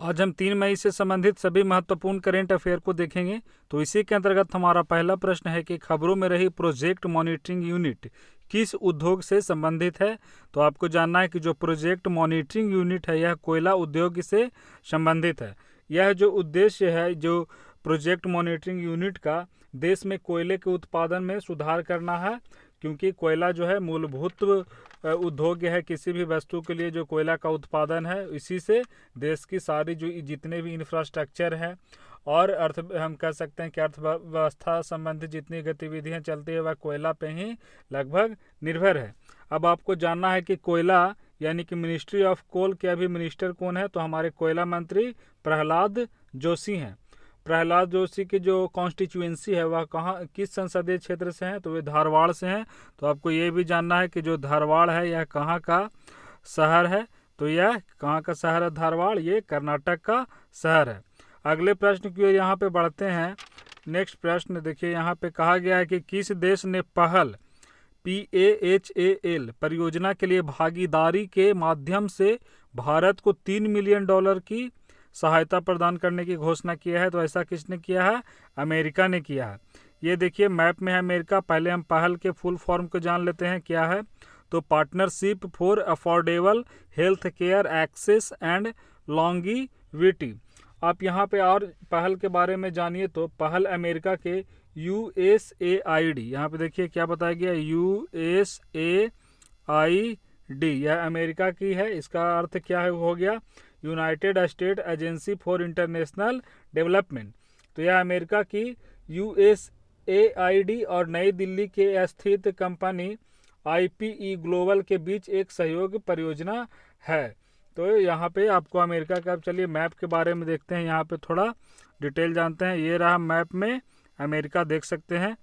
आज हम 3 मई से संबंधित सभी महत्वपूर्ण करेंट अफेयर को देखेंगे। तो इसी के अंतर्गत हमारा पहला प्रश्न है कि खबरों में रही प्रोजेक्ट मॉनिटरिंग यूनिट किस उद्योग से संबंधित है। तो आपको जानना है कि जो प्रोजेक्ट मॉनिटरिंग यूनिट है यह कोयला उद्योग से संबंधित है। यह जो उद्देश्य है जो प्रोजेक्ट मॉनिटरिंग यूनिट का, देश में कोयले के उत्पादन में सुधार करना है, क्योंकि कोयला जो है मूलभूत उद्योग है। किसी भी वस्तु के लिए जो कोयला का उत्पादन है, इसी से देश की सारी जो जितने भी इंफ्रास्ट्रक्चर है और हम कह सकते हैं कि अर्थव्यवस्था संबंधित जितनी गतिविधियां चलती है वह कोयला पे ही लगभग निर्भर है। अब आपको जानना है कि कोयला यानी कि मिनिस्ट्री ऑफ कोल के अभी मिनिस्टर कौन है। तो हमारे कोयला मंत्री प्रहलाद जोशी हैं। प्रहलाद जोशी की जो कॉन्स्टिट्यूएंसी है वह कहाँ, किस संसदीय क्षेत्र से है। तो वे धारवाड़ से हैं। तो आपको ये भी जानना है कि जो धारवाड़ है यह कहाँ का शहर है। तो यह कहाँ का शहर है धारवाड़, ये कर्नाटक का शहर है। अगले प्रश्न की ओर यहाँ पे बढ़ते हैं। नेक्स्ट प्रश्न देखिए, यहाँ पे कहा गया है कि किस देश ने पहल PAHAL परियोजना के लिए भागीदारी के माध्यम से भारत को $3 मिलियन की सहायता प्रदान करने की घोषणा किया है। तो ऐसा किसने किया है? अमेरिका ने किया है। ये देखिए मैप में है अमेरिका। पहले हम पहल के फुल फॉर्म को जान लेते हैं क्या है। तो partnership for affordable health care access and longevity. आप यहाँ पे और पहल के बारे में जानिए। तो पहल अमेरिका के USAID, यहाँ पे देखिए क्या बताया गया, USAID यह अमेरिका की है। इसका अर्थ क्या है हो गया, United state agency for international development. तो यह अमेरिका की USAID और नई दिल्ली के स्थित कंपनी IPE ग्लोबल के बीच एक सहयोग परियोजना है। तो यहाँ पे आपको अमेरिका का, अब चलिए मैप के बारे में देखते हैं, यहाँ पे थोड़ा डिटेल जानते हैं। ये रहा मैप में अमेरिका, देख सकते हैं।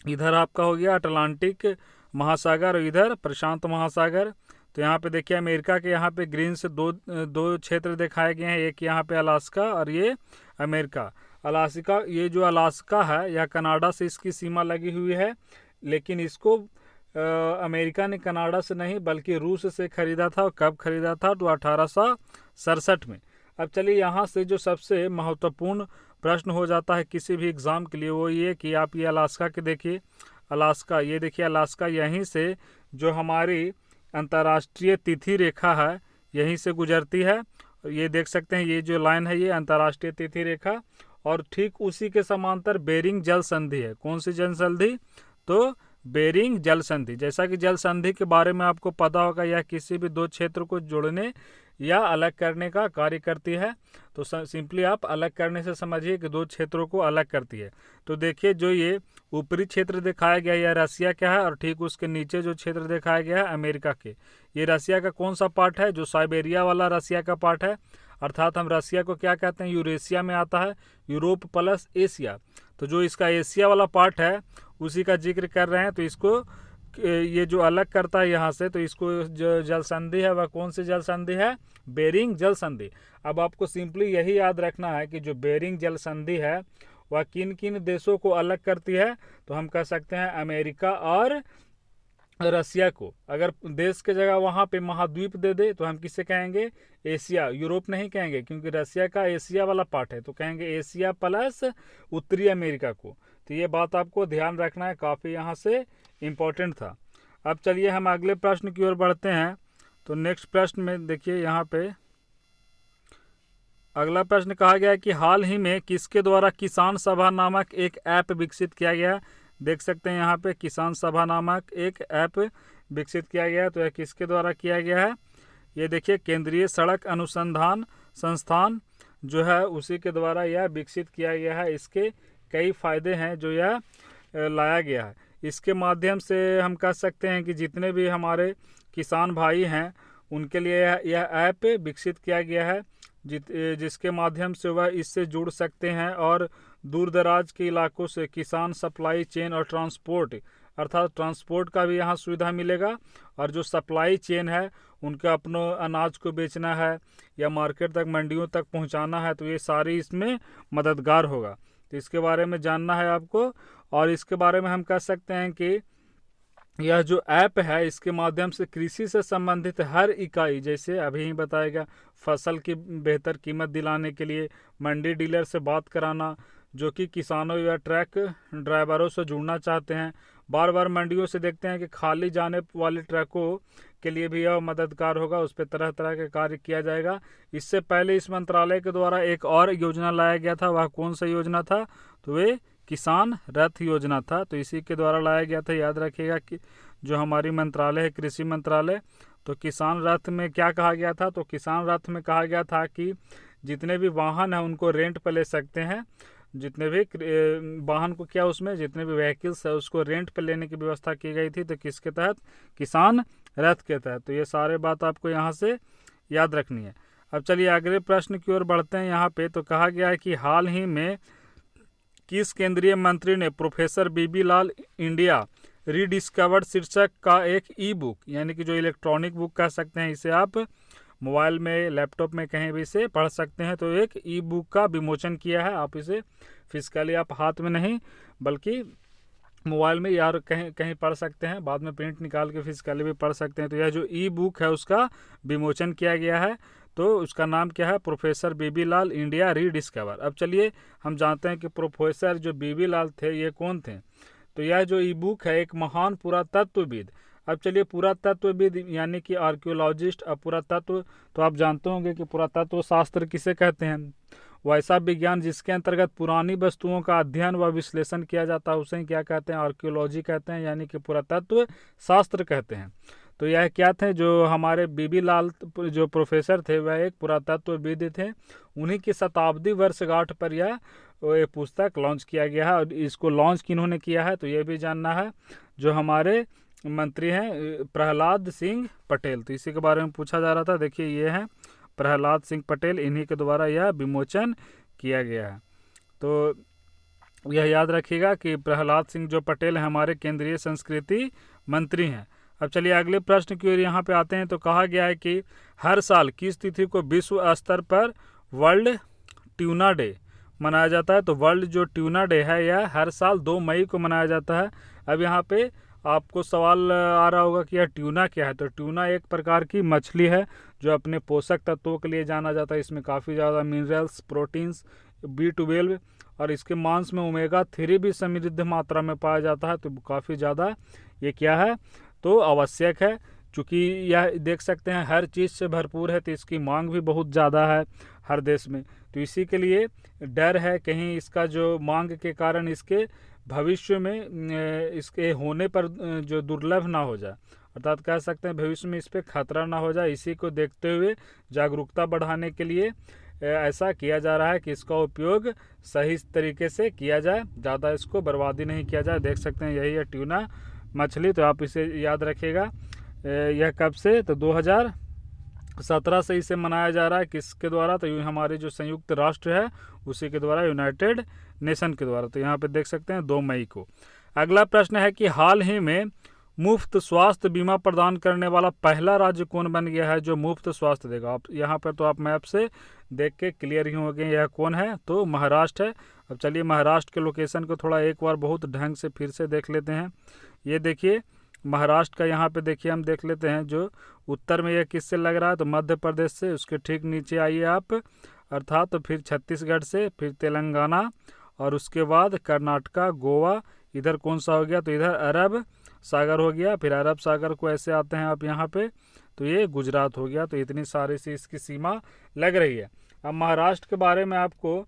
इधर आपका हो गया अटलांटिक महासागर और इधर प्रशांत महासागर। तो यहाँ पे देखिए अमेरिका के यहाँ पे ग्रीन से दो क्षेत्र दिखाए गए हैं। एक यहाँ पे अलास्का और ये अमेरिका। अलास्का, ये जो अलास्का है यह कनाडा से इसकी सीमा लगी हुई है, लेकिन इसको अमेरिका ने कनाडा से नहीं बल्कि रूस से खरीदा था। और कब खरीदा था? तो 1867 में। अब चलिए यहाँ से जो सबसे महत्वपूर्ण प्रश्न हो जाता है किसी भी एग्ज़ाम के लिए वो ये कि आप ये अलास्का के देखिए, अलास्का, ये देखिए अलास्का, यहीं से जो हमारी अंतर्राष्ट्रीय तिथि रेखा है यहीं से गुजरती है। ये देख सकते हैं, ये जो लाइन है ये अंतर्राष्ट्रीय तिथि रेखा। और ठीक उसी के समांतर बेरिंग जल संधि है। कौन सी जल संधि? तो बेरिंग जल संधि। जैसा कि जल संधि के बारे में आपको पता होगा, यह किसी भी दो क्षेत्र को जोड़ने या अलग करने का कार्य करती है। तो सिंपली आप अलग करने से समझिए कि दो क्षेत्रों को अलग करती है। तो देखिए जो ये ऊपरी क्षेत्र दिखाया गया यह रसिया का है, और ठीक उसके नीचे जो क्षेत्र दिखाया गया है अमेरिका के। ये रसिया का कौन सा पार्ट है? जो साइबेरिया वाला रसिया का पार्ट है। अर्थात हम रसिया को क्या कहते हैं? यूरेशिया में आता है, यूरोप प्लस एशिया। तो जो इसका एशिया वाला पार्ट है उसी का जिक्र कर रहे हैं। तो इसको ये जो अलग करता है यहाँ से, तो इसको जो जल संधि है वह कौन सी जल संधि है? बेरिंग जल संधि। अब आपको सिंपली यही याद रखना है कि जो बेरिंग जल संधि है वह किन किन देशों को अलग करती है। तो हम कह सकते हैं अमेरिका और रसिया को। अगर देश के जगह वहाँ पे महाद्वीप दे दे तो हम किससे कहेंगे? एशिया, यूरोप नहीं कहेंगे, क्योंकि रसिया का एशिया वाला पार्ट है। तो कहेंगे एशिया प्लस उत्तरी अमेरिका को। तो ये बात आपको ध्यान रखना है, काफ़ी यहाँ से इम्पोर्टेंट था। अब चलिए हम अगले प्रश्न की ओर बढ़ते हैं। तो नेक्स्ट प्रश्न में देखिए, यहाँ पे अगला प्रश्न कहा गया है कि हाल ही में किसके द्वारा किसान सभा नामक एक ऐप विकसित किया गया। देख सकते हैं यहाँ पे किसान सभा नामक एक ऐप विकसित किया गया है। तो यह किसके द्वारा किया गया है? ये देखिए केंद्रीय सड़क अनुसंधान संस्थान जो है उसी के द्वारा यह विकसित किया गया है। इसके कई फायदे हैं जो यह लाया गया है। इसके माध्यम से हम कह सकते हैं कि जितने भी हमारे किसान भाई हैं उनके लिए यह ऐप विकसित किया गया है, जिसके माध्यम से वह इससे जुड़ सकते हैं और दूर दराज के इलाकों से किसान सप्लाई चेन और ट्रांसपोर्ट, अर्थात ट्रांसपोर्ट का भी यहाँ सुविधा मिलेगा। और जो सप्लाई चेन है उनका अपनों अनाज को बेचना है या मार्केट तक, मंडियों तक पहुँचाना है, तो ये सारी इसमें मददगार होगा। तो इसके बारे में जानना है आपको। और इसके बारे में हम कह सकते हैं कि यह जो ऐप है इसके माध्यम से कृषि से संबंधित हर इकाई, जैसे अभी ही बताएगा, फसल की बेहतर कीमत दिलाने के लिए मंडी डीलर से बात कराना, जो कि किसानों या ट्रक ड्राइवरों से जुड़ना चाहते हैं। बार बार मंडियों से देखते हैं कि खाली जाने वाले ट्रकों के लिए भी यह मददगार होगा, उस पर तरह तरह के कार्य किया जाएगा। इससे पहले इस मंत्रालय के द्वारा एक और योजना लाया गया था, वह कौन सा योजना था? तो वे किसान रथ योजना था। तो इसी के द्वारा लाया गया था। याद रखिएगा कि जो हमारी मंत्रालय है कृषि मंत्रालय, तो किसान रथ में क्या कहा गया था? तो किसान रथ में कहा गया था कि जितने भी वाहन हैं उनको रेंट पर ले सकते हैं, जितने भी वाहन को क्या उसमें जितने भी व्हीकल्स है उसको रेंट पर लेने की व्यवस्था की गई थी। तो किसके तहत? किसान रथ के तहत। तो ये सारे बात आपको यहाँ से याद रखनी है। अब चलिए अगले प्रश्न की ओर बढ़ते हैं। यहाँ पे तो कहा गया है कि हाल ही में किस केंद्रीय मंत्री ने प्रोफेसर बीबी लाल इंडिया रीडिस्कवर्ड शीर्षक का एक ई बुक, यानी कि जो इलेक्ट्रॉनिक बुक कह सकते हैं, इसे आप मोबाइल में लैपटॉप में कहीं भी इसे पढ़ सकते हैं, तो एक ई बुक का विमोचन किया है। आप इसे फिजिकली आप हाथ में नहीं बल्कि मोबाइल में यार कहीं कहीं पढ़ सकते हैं, बाद में प्रिंट निकाल के फिजिकली भी पढ़ सकते हैं। तो यह जो ई बुक है उसका विमोचन किया गया है। तो उसका नाम क्या है? प्रोफेसर बीबी लाल इंडिया रीडिस्कवर। अब चलिए हम जानते हैं कि प्रोफेसर जो बीबी लाल थे ये कौन थे। तो यह जो ई बुक है एक महान पुरातत्वविद, अब चलिए पुरातत्वविद यानी कि आर्कियोलॉजिस्ट। अब पुरातत्व तो आप जानते होंगे कि पुरातत्व शास्त्र किसे कहते हैं? वैसा विज्ञान जिसके अंतर्गत पुरानी वस्तुओं का अध्ययन व विश्लेषण किया जाता है उसे ही क्या कहते हैं? आर्कियोलॉजी कहते हैं, यानी कि पुरातत्व शास्त्र कहते हैं। तो यह क्या थे? जो हमारे बीबी लाल जो प्रोफेसर थे वह एक पुरातत्वविद थे। उन्हीं की शताब्दी वर्षगांठ पर यह पुस्तक लॉन्च किया गया है। और इसको लॉन्च किन्होंने किया है? तो ये भी जानना है। जो हमारे मंत्री हैं प्रहलाद सिंह पटेल, तो इसी के बारे में पूछा जा रहा था। देखिए ये है प्रहलाद सिंह पटेल, इन्हीं के द्वारा यह विमोचन किया गया है। तो यह याद रखिएगा कि प्रहलाद सिंह जो पटेल हैं हमारे केंद्रीय संस्कृति मंत्री हैं। अब चलिए अगले प्रश्न की ओर यहाँ पे आते हैं। तो कहा गया है कि हर साल किस तिथि को विश्व स्तर पर वर्ल्ड ट्यूना डे मनाया जाता है? तो वर्ल्ड जो ट्यूना डे है यह हर साल 2 मई को मनाया जाता है। अब यहाँ पे आपको सवाल आ रहा होगा कि यह ट्यूना क्या है? तो ट्यूना एक प्रकार की मछली है जो अपने पोषक तत्वों के लिए जाना जाता है। इसमें काफ़ी ज़्यादा मिनरल्स, प्रोटीन्स, B12 और इसके मांस में ओमेगा 3 भी समृद्ध मात्रा में पाया जाता है। तो काफ़ी ज़्यादा ये क्या है? तो आवश्यक है। चूँकि यह देख सकते हैं हर चीज़ से भरपूर है, तो इसकी मांग भी बहुत ज़्यादा है हर देश में। तो इसी के लिए डर है कहीं इसका जो मांग के कारण इसके भविष्य में इसके होने पर जो दुर्लभ ना हो जाए, अर्थात कह सकते हैं भविष्य में इस पर खतरा ना हो जाए। इसी को देखते हुए जागरूकता बढ़ाने के लिए ऐसा किया जा रहा है कि इसका उपयोग सही तरीके से किया जाए, ज़्यादा इसको बर्बादी नहीं किया जाए। देख सकते हैं यही है ट्यूना मछली। तो आप इसे याद रखिएगा। यह कब से? तो 2017 से इसे मनाया जा रहा है। किसके द्वारा? तो हमारे जो संयुक्त राष्ट्र है उसी के द्वारा, यूनाइटेड नेशन के द्वारा। तो यहाँ पे देख सकते हैं 2 मई को। अगला प्रश्न है कि हाल ही में मुफ्त स्वास्थ्य बीमा प्रदान करने वाला पहला राज्य कौन बन गया है जो मुफ्त स्वास्थ्य देगा? आप यहाँ पर तो आप मैप से देख के क्लियर ही हो गए यह कौन है? तो महाराष्ट्र है। अब चलिए महाराष्ट्र के लोकेशन को थोड़ा एक बार बहुत ढंग से फिर से देख लेते हैं। ये देखिए महाराष्ट्र का यहाँ पे देखिए हम देख लेते हैं जो उत्तर में यह किससे लग रहा है? तो मध्य प्रदेश से। उसके ठीक नीचे आइए आप, अर्थात तो फिर छत्तीसगढ़ से, फिर तेलंगाना और उसके बाद कर्नाटका, गोवा। इधर कौन सा हो गया? तो इधर अरब सागर हो गया। फिर अरब सागर को ऐसे आते हैं आप यहाँ पे, तो ये गुजरात हो गया। तो इतनी सारी सी इसकी सीमा लग रही है। अब महाराष्ट्र के बारे में आपको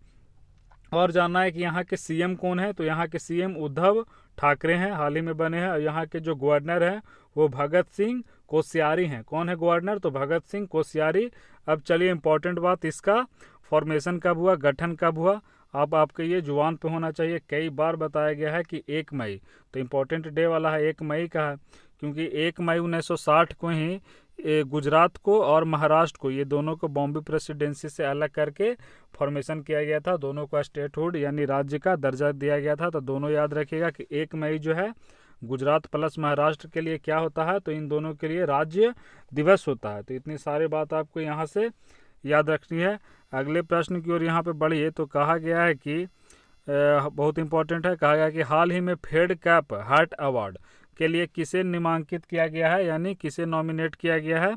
और जानना है कि यहाँ के सीएम कौन है? तो यहाँ के सीएम उद्धव ठाकरे हैं, हाल ही में बने हैं। और यहाँ के जो गवर्नर हैं वो भगत सिंह कोश्यारी हैं। कौन है गवर्नर? तो भगत सिंह कोश्यारी। अब चलिए इंपॉर्टेंट बात, इसका फॉर्मेशन कब हुआ, गठन कब हुआ? अब आपके ये जुबान पे होना चाहिए। कई बार बताया गया है कि 1 मई, तो इम्पोर्टेंट डे वाला है 1 मई का है, क्योंकि 1 मई 1960 को ही गुजरात को और महाराष्ट्र को, ये दोनों को बॉम्बे प्रेसिडेंसी से अलग करके फॉर्मेशन किया गया था। दोनों को स्टेटहुड यानी राज्य का दर्जा दिया गया था। तो दोनों याद रखिएगा कि 1 मई जो है गुजरात प्लस महाराष्ट्र के लिए क्या होता है? तो इन दोनों के लिए राज्य दिवस होता है। तो इतनी सारी बात आपको यहाँ से याद रखनी है। अगले प्रश्न की ओर यहाँ पे बढ़िए। तो कहा गया है कि बहुत इंपॉर्टेंट है, कहा गया कि हाल ही में फेड कैप हार्ट अवार्ड के लिए किसे नामांकित किया गया है, यानी किसे नॉमिनेट किया गया है?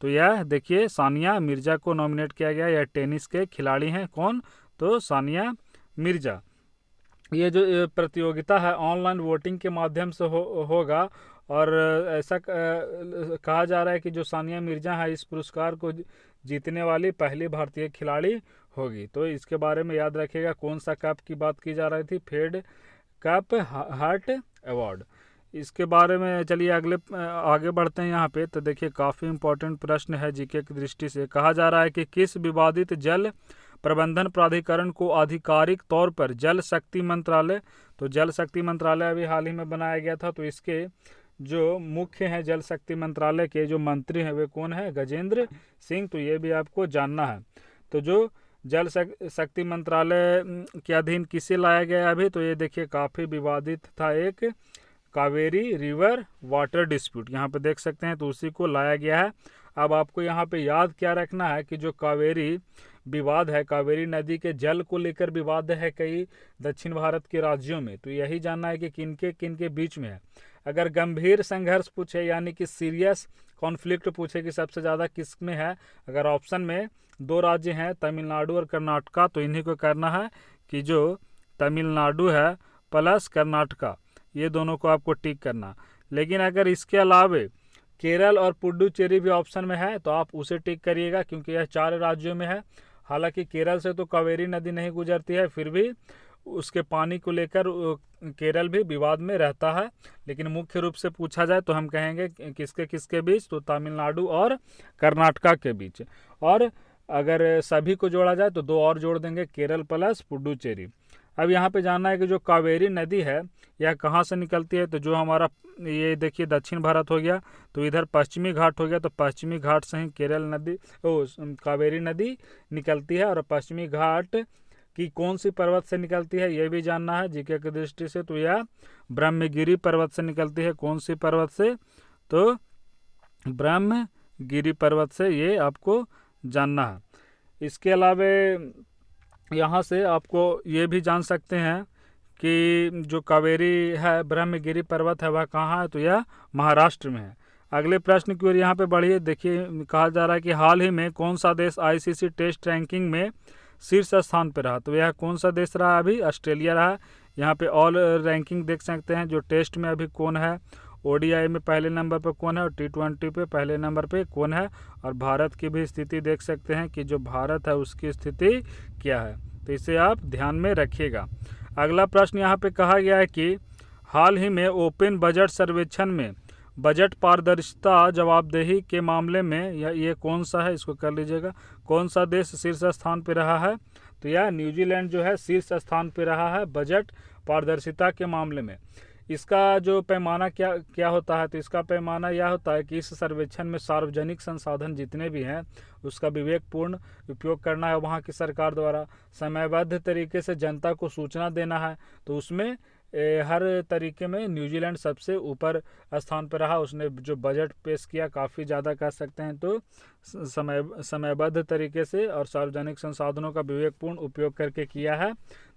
तो यह देखिए सानिया मिर्जा को नॉमिनेट किया गया। यह टेनिस के खिलाड़ी हैं, कौन? तो सानिया मिर्जा। ये जो प्रतियोगिता है ऑनलाइन वोटिंग के माध्यम से होगा और ऐसा कहा जा रहा है कि जो सानिया मिर्जा है इस पुरस्कार को जीतने वाली पहली भारतीय खिलाड़ी होगी। तो इसके बारे में याद रखिएगा। कौन सा कप की बात की जा रही थी? Fed Cup heart award. इसके बारे में चलिए आगे बढ़ते हैं यहाँ पे। तो देखिए काफ़ी इंपॉर्टेंट प्रश्न है जीके की दृष्टि से। कहा जा रहा है कि किस विवादित जल प्रबंधन प्राधिकरण को आधिकारिक तौर पर जल शक्ति मंत्रालय, तो जल शक्ति मंत्रालय अभी हाल ही में बनाया गया था, तो इसके जो मुख्य हैं जल शक्ति मंत्रालय के जो मंत्री हैं वे कौन है? गजेंद्र सिंह। तो ये भी आपको जानना है। तो जो जल शक्ति मंत्रालय के अधीन किसे लाया गया अभी? तो ये देखिए काफ़ी विवादित था एक कावेरी रिवर वाटर डिस्प्यूट, यहाँ पे देख सकते हैं, तो उसी को लाया गया है। अब आपको यहाँ पे याद क्या रखना है कि जो कावेरी विवाद है, कावेरी नदी के जल को लेकर विवाद है कई दक्षिण भारत के राज्यों में, तो यही जानना है कि किनके किनके बीच में है। अगर गंभीर संघर्ष पूछे यानी कि सीरियस कॉन्फ्लिक्ट पूछे कि सबसे ज़्यादा किस में है, अगर ऑप्शन में दो राज्य हैं तमिलनाडु और कर्नाटका, तो इन्हीं को करना है कि जो तमिलनाडु है प्लस कर्नाटका, ये दोनों को आपको टिक करना। लेकिन अगर इसके अलावे केरल और पुडुचेरी भी ऑप्शन में है तो आप उसे टिक करिएगा, क्योंकि यह 4 राज्यों में है। हालांकि केरल से तो कावेरी नदी नहीं गुजरती है, फिर भी उसके पानी को लेकर केरल भी विवाद में रहता है। लेकिन मुख्य रूप से पूछा जाए तो हम कहेंगे किसके किसके बीच? तो तमिलनाडु और कर्नाटका के बीच। और अगर सभी को जोड़ा जाए तो 2 और जोड़ देंगे, केरल प्लस पुडुचेरी। अब यहाँ पे जानना है कि जो कावेरी नदी है यह कहाँ से निकलती है? तो जो हमारा ये देखिए दक्षिण भारत हो गया, तो इधर पश्चिमी घाट हो गया, तो पश्चिमी घाट से ही कावेरी नदी निकलती है। और पश्चिमी घाट की कौन सी पर्वत से निकलती है ये भी जानना है जीके की दृष्टि से। तो यह ब्रह्मगिरी पर्वत से निकलती है। कौन सी पर्वत से? तो ब्रह्मगिरी पर्वत से, ये आपको जानना है। इसके अलावा यहाँ से आपको ये भी जान सकते हैं कि जो कावेरी है ब्रह्मगिरी पर्वत है वह कहाँ है? तो यह महाराष्ट्र में है। अगले प्रश्न की ओर यहाँ पे बढ़िए। देखिए कहा जा रहा है कि हाल ही में कौन सा देश आईसीसी टेस्ट रैंकिंग में शीर्ष स्थान पर रहा? तो यह कौन सा देश रहा? अभी ऑस्ट्रेलिया रहा। यहाँ पे ऑल रैंकिंग देख सकते हैं जो टेस्ट में अभी कौन है, ओडीआई में पहले नंबर पर कौन है और टी20 पे पहले नंबर पे कौन है। और भारत की भी स्थिति देख सकते हैं कि जो भारत है उसकी स्थिति क्या है, तो इसे आप ध्यान में रखिएगा। अगला प्रश्न यहाँ पे कहा गया है कि हाल ही में ओपन बजट सर्वेक्षण में बजट पारदर्शिता जवाबदेही के मामले में ये कौन सा है? इसको कर लीजिएगा। कौन सा देश शीर्ष स्थान पर रहा है? तो यह न्यूजीलैंड जो है शीर्ष स्थान पर रहा है बजट पारदर्शिता के मामले में। इसका जो पैमाना क्या होता है? तो इसका पैमाना यह होता है कि इस सर्वेक्षण में सार्वजनिक संसाधन जितने भी हैं उसका विवेकपूर्ण उपयोग करना है वहाँ की सरकार द्वारा, समयबद्ध तरीके से जनता को सूचना देना है। तो उसमें हर तरीके में न्यूजीलैंड सबसे ऊपर स्थान पर रहा। उसने जो बजट पेश किया काफ़ी ज़्यादा कह सकते हैं, तो समयबद्ध तरीके से और सार्वजनिक संसाधनों का विवेकपूर्ण उपयोग करके किया है।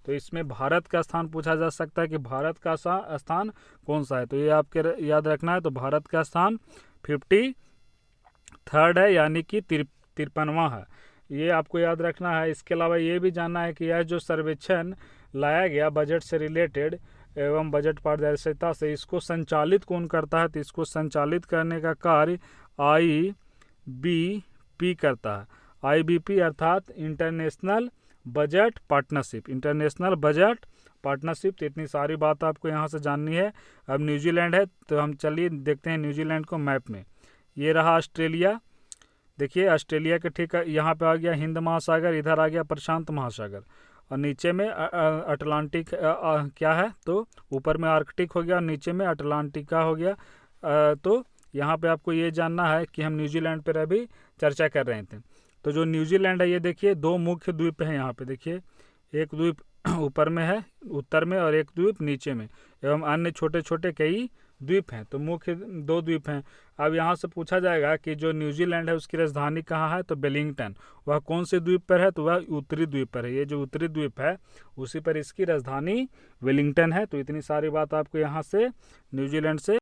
तो इसमें भारत का स्थान पूछा जा सकता है कि भारत का स्थान कौन सा है? तो ये आपके याद रखना है। तो भारत का स्थान 53rd है, यानी कि 53वां है, ये आपको याद रखना है। इसके अलावा ये भी जानना है कि यह जो सर्वेक्षण लाया गया बजट से रिलेटेड एवं बजट पारदर्शिता से, इसको संचालित कौन करता है? तो इसको संचालित करने का कार्य IBP करता है। IBP अर्थात international budget partnership, international budget partnership. तो इतनी सारी बात आपको यहाँ से जाननी है। अब न्यूजीलैंड है तो हम चलिए देखते हैं न्यूजीलैंड को मैप में। ये रहा ऑस्ट्रेलिया, देखिए ऑस्ट्रेलिया के ठीक यहाँ पे आ गया हिंद महासागर, इधर आ गया प्रशांत महासागर, और नीचे में अटलांटिक क्या है? तो ऊपर में आर्कटिक हो गया और नीचे में अटलांटिका हो गया। तो यहाँ पे आपको ये जानना है कि हम न्यूजीलैंड पर अभी चर्चा कर रहे थे। तो जो न्यूजीलैंड है ये देखिए 2 मुख्य द्वीप हैं यहाँ पे, देखिए एक द्वीप ऊपर में है उत्तर में और एक द्वीप नीचे में, एवं अन्य छोटे छोटे कई द्वीप हैं। तो मुख्य 2 द्वीप हैं। अब यहाँ से पूछा जाएगा कि जो न्यूजीलैंड है उसकी राजधानी कहाँ है? तो वेलिंगटन। वह कौन से द्वीप पर है? तो वह उत्तरी द्वीप पर है। ये जो उत्तरी द्वीप है उसी पर इसकी राजधानी वेलिंगटन है। तो इतनी सारी बात आपको यहाँ से न्यूजीलैंड से